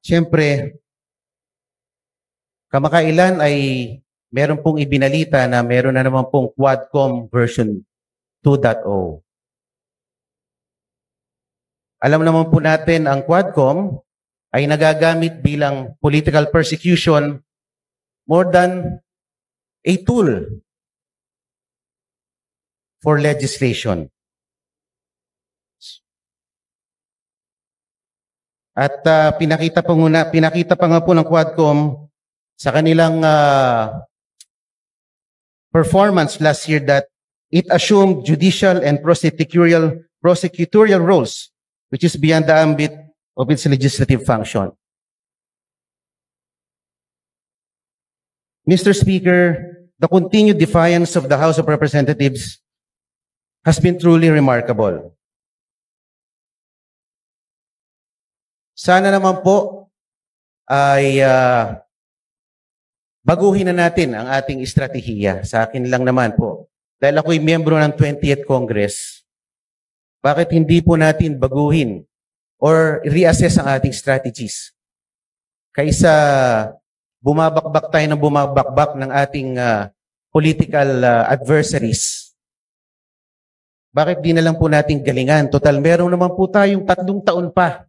Siyempre, kamakailan ay meron pong ibinalita na meron na naman pong Quadcom version 2.0. Alam naman po natin ang Quadcom ay nagagamit bilang political persecution more than a tool for legislation. At pinakita pa nga po ng Quadcom sa kanilang performance last year that it assumed judicial and prosecutorial roles, which is beyond the ambit of its legislative function. Mr. Speaker, the continued defiance of the House of Representatives has been truly remarkable. Sana naman po ay baguhin na natin ang ating estratehiya. Sa akin lang naman po. Dahil ako'y miyembro ng 20th Congress, bakit hindi po natin baguhin or reassess ang ating strategies? Kaysa bumabakbak tayo ng bumabakbak ng ating political adversaries. Bakit di na lang po natin galingan? Total, meron naman po tayong 3 taon pa